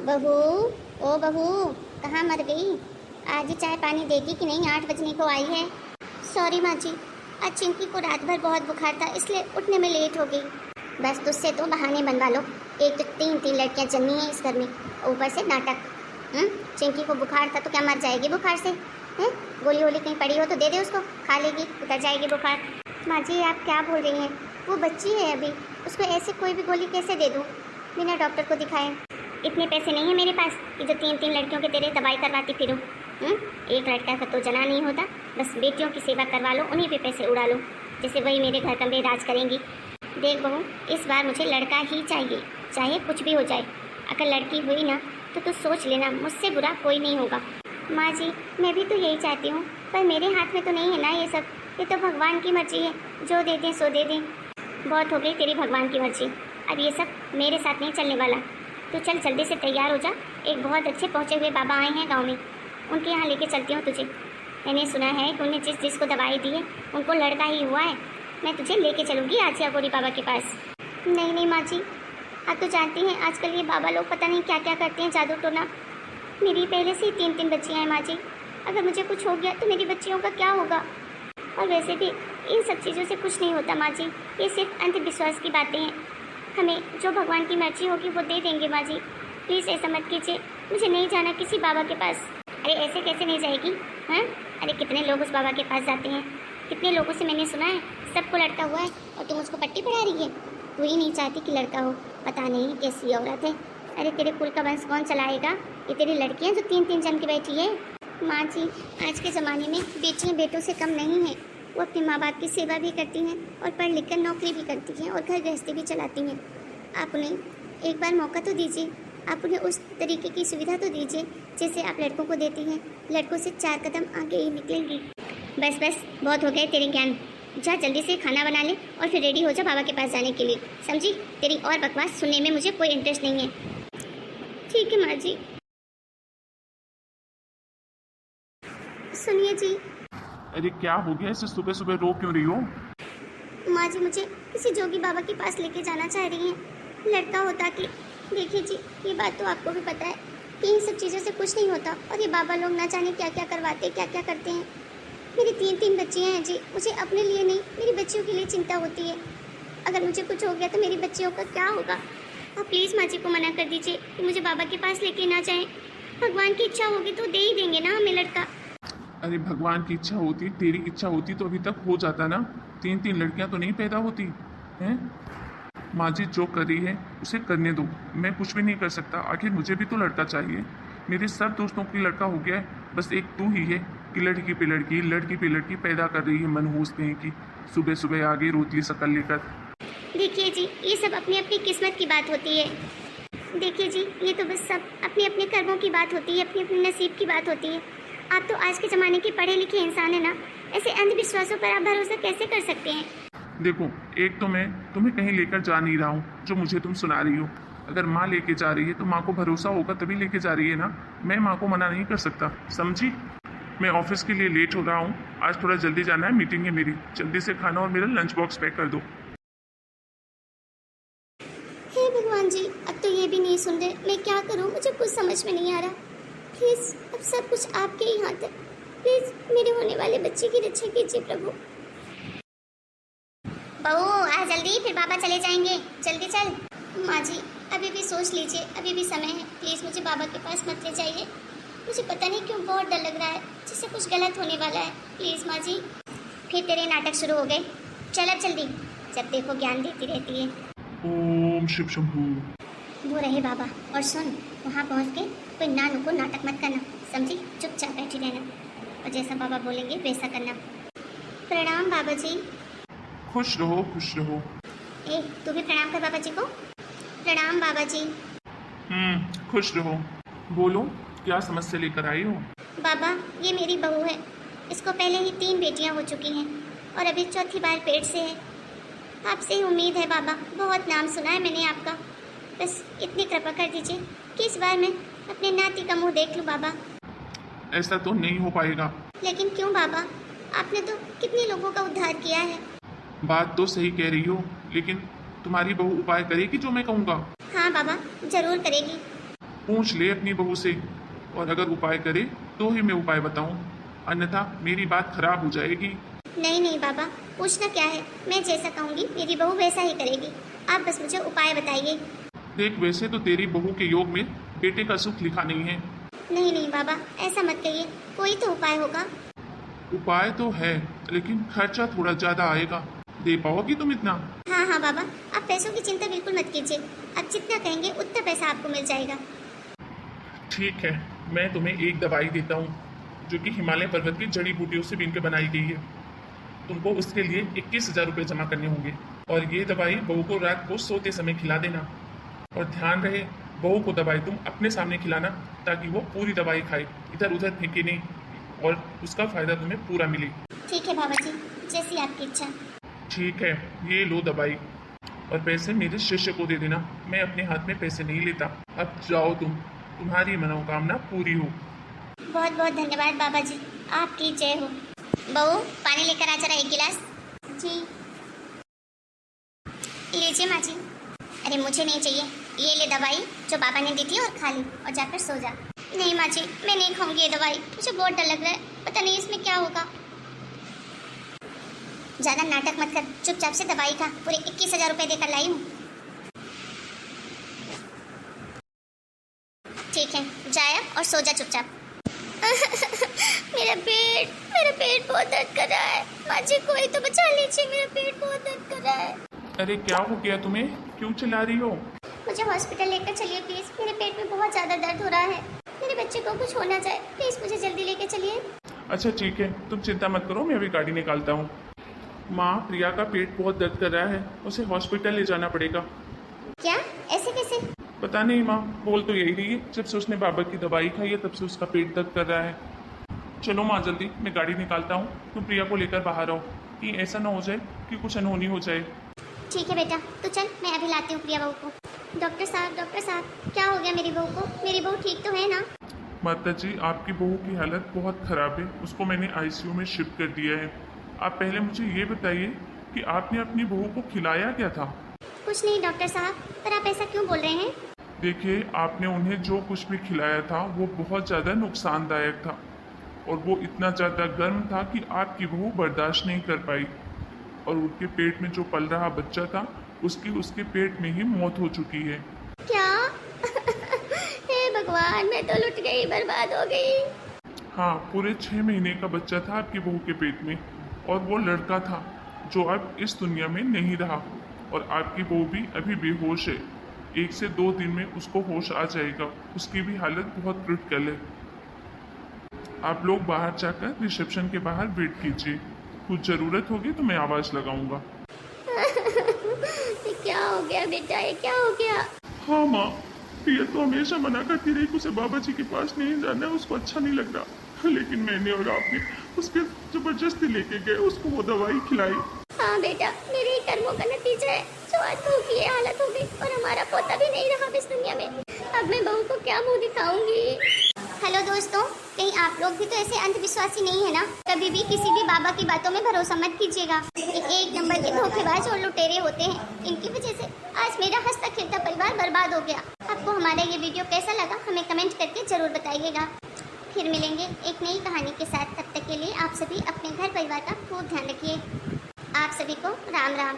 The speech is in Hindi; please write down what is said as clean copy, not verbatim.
बहू, ओ बहू, कहाँ मर गई? आज ही चाय पानी देगी कि नहीं? 8 बजने को आई है। सॉरी माँ जी, आज चिंकी को रात भर बहुत बुखार था, इसलिए उठने में लेट हो गई। बस तुझसे तो बहाने बनवा लो। एक तो 3 लड़कियां जन्मी हैं इस घर में, ऊपर से नाटक। चिंकी को बुखार था तो क्या मर जाएगी बुखार से? गोली वोली कहीं पड़ी हो तो दे दे उसको, खा लेगी, उतर जाएगी बुखार। माँ जी आप क्या बोल रही हैं? वो बच्ची है अभी, उसको ऐसे कोई भी गोली कैसे दे दूँ बिना डॉक्टर को दिखाए? इतने पैसे नहीं है मेरे पास कि जो 3 लड़कियों के तेरे दवाई करवाती फिरूँ। एक लड़का का तो जना नहीं होता, बस बेटियों की सेवा करवा लो, उन्हीं पे पैसे उड़ा लो, जैसे वही मेरे घर का राज करेंगी। देख बहू, इस बार मुझे लड़का ही चाहिए, चाहे कुछ भी हो जाए। अगर लड़की हुई ना तो सोच लेना, मुझसे बुरा कोई नहीं होगा। माँ जी मैं भी तो यही चाहती हूँ, पर मेरे हाथ में तो नहीं है ना ये सब। ये तो भगवान की मर्जी है, जो दे दें सो दे दें। बहुत हो गई तेरी भगवान की मर्जी, अब ये सब मेरे साथ नहीं चलने वाला। तो चल जल्दी से तैयार हो जा, एक बहुत अच्छे पहुँचे हुए बाबा आए हैं गाँव में, उनके यहाँ लेके चलती हूँ तुझे। मैंने सुना है कि उन्हें जिसको दवाई दी है उनको लड़का ही हुआ है। मैं तुझे लेके चलूँगी आजिया गोरी बाबा के पास। नहीं नहीं माँ जी, आप तो जानती हैं आजकल ये बाबा लोग पता नहीं क्या क्या करते हैं, जादू टोना। मेरी पहले से ही 3 बच्चियाँ हैं माँ जी, अगर मुझे कुछ हो गया तो मेरी बच्चियों का क्या होगा? और वैसे भी इन सब चीज़ों से कुछ नहीं होता माँ जी, ये सिर्फ अंधविश्वास की बातें हैं। हमें जो भगवान की मर्जी होगी वो दे देंगे माँ जी, प्लीज़ ऐसा मत कीजिए। मुझे नहीं जाना किसी बाबा के पास। अरे ऐसे कैसे नहीं जाएगी? हाँ, अरे कितने लोग उस बाबा के पास जाते हैं, कितने लोगों से मैंने सुना है सबको लड़का हुआ है, और तुम उसको पट्टी पढ़ा रही है। तू ही नहीं चाहती कि लड़का हो, पता नहीं कैसी औरत है। अरे तेरे कुल का वंश कौन चलाएगा? ये तेरी लड़कियाँ जो 3 जन्म की बैठी है। माँ जी आज के ज़माने में बेटियाँ बेटों से कम नहीं हैं, वो अपने माँ बाप की सेवा भी करती हैं और पढ़ लिख कर नौकरी भी करती हैं और घर गृहस्थी भी चलाती हैं। आप उन्हें एक बार मौका तो दीजिए, आप उन्हें उस तरीके की सुविधा तो दीजिए जैसे आप लड़कों को देती हैं। लड़कों से 4 कदम आगे ही निकलेंगी। बस बस बहुत हो गए तेरे ज्ञान, जा जल्दी से खाना बना ले और फिर रेडी हो जा बाबा के पास जाने के लिए, समझी? तेरी और बकवास सुनने में मुझे कोई इंटरेस्ट नहीं है। ठीक है माँ जी। सुनिए जी। अरे क्या हो गया, ऐसे सुबह सुबह रो क्यों रही हो? माँ जी मुझे किसी जोगी बाबा के पास लेके जाना चाह रही हैं। लड़का होता कि, देखिए जी ये बात तो आपको भी पता है कि इन सब चीज़ों से कुछ नहीं होता, और ये बाबा लोग ना जाने क्या क्या करवाते क्या क्या करते हैं। मेरी 3 बच्चियाँ हैं जी, मुझे अपने लिए नहीं मेरी बच्चियों के लिए चिंता होती है। अगर मुझे कुछ हो गया तो मेरी बच्चियों का क्या होगा? आप प्लीज़ माँ जी को मना कर दीजिए कि मुझे बाबा के पास लेके ना जाएं। भगवान की इच्छा होगी तो दे ही देंगे ना हमें लड़का। अरे भगवान की इच्छा होती, तेरी इच्छा होती तो अभी तक हो जाता ना। 3 लड़कियां तो नहीं पैदा होती हैं। माँ जी जो कर रही है उसे करने दो, मैं कुछ भी नहीं कर सकता। आखिर मुझे भी तो लड़का चाहिए, मेरे सब दोस्तों की लड़का हो गया है, बस एक तू ही है कि लड़की पे लड़की लड़की पे लड़की पैदा कर रही है मनहूस कहीं की, सुबह सुबह आगे रोतली शकल लेकर। देखिए जी ये सब अपनी अपनी किस्मत की बात होती है। देखिए जी ये तो बस सब अपने अपने कर्मों की बात होती है, अपनी अपनी नसीब की बात होती है। आप तो आज के ज़माने के पढ़े लिखे इंसान है ना, ऐसे अंधविश्वासों पर आप भरोसा कैसे कर सकते हैं? देखो, एक तो मैं तुम्हें कहीं लेकर जा नहीं रहा हूँ जो मुझे तुम सुना रही हो। अगर माँ लेके जा रही है तो माँ को भरोसा होगा तभी लेके जा रही है ना, मैं माँ को मना नहीं कर सकता, समझी? मैं ऑफिस के लिए लेट हो रहा हूँ, आज थोड़ा जल्दी जाना है, मीटिंग है मेरी। जल्दी से खाना और मेरा लंच बॉक्स पैक कर दो। हे भगवान जी, अब तो ये भी नहीं सुन रहे, मैं क्या करूँ? मुझे कुछ समझ में नहीं आ रहा। प्लीज़ अब सब कुछ आपके ही हाथ है, प्लीज़ मेरे होने वाले बच्चे की रक्षा कीजिए प्रभु। बहू आ जल्दी, फिर बाबा चले जाएंगे, जल्दी चल। माँ जी अभी भी सोच लीजिए, अभी भी समय है, प्लीज़ मुझे बाबा के पास मत ले जाइए। मुझे पता नहीं क्यों बहुत डर लग रहा है, जैसे कुछ गलत होने वाला है, प्लीज़ माँ जी। फिर तेरे नाटक शुरू हो गए, चल अब जल्दी, जब देखो ज्ञान देती रहती है। ओम शिव शंभू। वो रहे बाबा, और सुन वहाँ पहुँच के कोई ना नुको नाटक मत करना, समझी? चुपचाप बैठी रहना और जैसा बाबा बोलेंगे वैसा करना। प्रणाम बाबा जी। खुश रहो खुश रहो। ए तू भी प्रणाम कर बाबा जी को। प्रणाम बाबा जी। खुश रहो। बोलो क्या समस्या लेकर आई हो? बाबा ये मेरी बहू है, इसको पहले ही 3 बेटियां हो चुकी हैं और अभी चौथी बार पेट से है। आपसे ही उम्मीद है बाबा, बहुत नाम सुना है मैंने आपका, बस इतनी कृपा कर दीजिए कि इस बार मैं अपने नाती का मुंह देख लूँ बाबा। ऐसा तो नहीं हो पाएगा। लेकिन क्यों बाबा, आपने तो कितने लोगों का उद्धार किया है। बात तो सही कह रही हो, लेकिन तुम्हारी बहू उपाय करेगी जो मैं कहूँगा? हाँ बाबा जरूर करेगी। पूछ ले अपनी बहू से, और अगर उपाय करे तो ही मैं उपाय बताऊं, अन्यथा मेरी बात खराब हो जाएगी। नहीं नहीं बाबा, पूछना क्या है, मैं जैसा कहूँगी मेरी बहू वैसा ही करेगी। आप बस मुझे उपाय बताइए। देख, वैसे तो तेरी बहू के योग में बेटे का सुख लिखा नहीं है। नहीं नहीं बाबा, ऐसा मत कहिए, कोई तो उपाय होगा। उपाय तो है, लेकिन खर्चा थोड़ा ज्यादा आएगा। दे पाओगी तुम इतना? हाँ हाँ बाबा, आप पैसों की चिंता बिल्कुल मत कीजिए। आप जितना कहेंगे उतना पैसा आपको मिल जाएगा। ठीक है, मैं तुम्हें एक दवाई देता हूँ जो कि हिमालय पर्वत की जड़ी बूटियों से बीन के बनाई गई है। तुमको उसके लिए 21,000 रुपये जमा करने होंगे, और ये दवाई बहू को रात को सोते समय खिला देना। और ध्यान रहे, बहू को दवाई तुम अपने सामने खिलाना, ताकि वो पूरी दवाई खाए, इधर उधर फेंके नहीं, और उसका फायदा तुम्हें पूरा मिले। ठीक है बाबा जी, जैसी आपकी इच्छा। ठीक है, ये लो दवाई, और पैसे मेरे शिष्य को दे देना। मैं अपने हाथ में पैसे नहीं लेता। अब जाओ तुम, तुम्हारी मनोकामना पूरी हो। बहुत बहुत धन्यवाद बाबा जी, आपकी जय हो। बहू, पानी लेकर आ जरा एक गिलास। जी लीजिए माँ जी। अरे मुझे नहीं चाहिए, ये ले दवाई जो बाबा ने दी थी, और खा ली और जाकर सो जा। नहीं माँ जी, मैं नहीं खाऊंगी ये दवाई, मुझे बहुत डर लग रहा है, पता नहीं इसमें क्या होगा। ज्यादा नाटक मत कर, चुपचाप से दवाई खा। पूरे 21,000 रुपये देकर लाई हूँ। ठीक है, जाया और सो जा चुपचाप। मेरा पेट बहुत दर्द कर रहा है। माँ जी, कोई तो बचा लीजिए, मेरा पेट बहुत दर्द कर रहा है। अरे क्या हो गया तुम्हें, क्यों चिल्ला रही हो? मुझे हॉस्पिटल लेकर चलिए प्लीज, मेरे पेट में बहुत ज्यादा दर्द हो रहा है। मेरे बच्चे को कुछ हो ना जाए, प्लीज मुझे जल्दी लेकर चलिए। अच्छा ठीक है, तुम चिंता मत करो, मैं अभी गाड़ी निकालता हूँ। माँ, प्रिया का पेट बहुत दर्द कर रहा है, उसे हॉस्पिटल ले जाना पड़ेगा। क्या? ऐसे कैसे? पता नहीं माँ, बोल तो यही रही है, जब से उसने बाबा की दवाई खाई है तब से उसका पेट दर्द कर रहा है। चलो माँ जल्दी, मैं गाड़ी निकालता हूँ, तुम प्रिया को लेकर बाहर आओ, कि ऐसा ना हो जाए कि कुछ अनहोनी हो जाए। ठीक है बेटा, तो चल मैं अभी लाती हूँ प्रिया बहू को। डॉक्टर साहब, क्या हो गया मेरी बहू को? मेरी बहू ठीक तो है ना? माता जी, आपकी बहू की हालत बहुत ख़राब है, उसको मैंने आईसीयू में शिफ्ट कर दिया है। आप पहले मुझे ये बताइए कि आपने अपनी बहू को खिलाया क्या था? कुछ नहीं डॉक्टर साहब, पर आप ऐसा क्यों बोल रहे हैं? देखिए, आपने उन्हें जो कुछ भी खिलाया था वो बहुत ज़्यादा नुकसानदायक था, और वो इतना ज़्यादा गर्म था कि आपकी बहू बर्दाश्त नहीं कर पाई, और उनके पेट में जो पल रहा बच्चा था उसके पेट में ही मौत हो चुकी है। क्या? हे भगवान, मैं तो लुट गई, बर्बाद हो गई। हाँ, पूरे 6 महीने का बच्चा था आपकी बहू के पेट में, और वो लड़का था जो अब इस दुनिया में नहीं रहा, और आपकी बहू भी अभी बेहोश है। 1 से 2 दिन में उसको होश आ जाएगा, उसकी भी हालत बहुत क्रिटिकल है। आप लोग बाहर जाकर रिसेप्शन के बाहर वेट कीजिए, कुछ ज़रूरत होगी तो मैं आवाज़ लगाऊंगा। ये क्या हो गया बेटा, ये क्या हो गया? हाँ माँ, प्रिया तो हमेशा मना करती रही कि उसे बाबा जी के पास नहीं जाना है, उसको अच्छा नहीं लग रहा, लेकिन मैंने और आपने उसके जबरदस्ती लेके गए, उसको वो दवाई खिलाई। हाँ बेटा, मेरे ही कर्मों का नतीजा है जो आज बहू की ये हालत हो गई, और हमारा पोता भी नहीं रहा इस दुनिया में। अब मैं बहू को क्या मुंह दिखाऊंगी? हेलो दोस्तों, कहीं आप लोग भी तो ऐसे अंधविश्वासी नहीं है ना? कभी भी किसी भी बाबा की बातों में भरोसा मत कीजिएगा। एक नंबर के धोखेबाज और लुटेरे होते हैं, इनकी वजह से आज मेरा हंसता खेलता परिवार बर्बाद हो गया। आपको हमारा ये वीडियो कैसा लगा हमें कमेंट करके जरूर बताइएगा। फिर मिलेंगे एक नई कहानी के साथ, तब तक के लिए आप सभी अपने घर परिवार का खूब ध्यान रखिए। आप सभी को राम राम।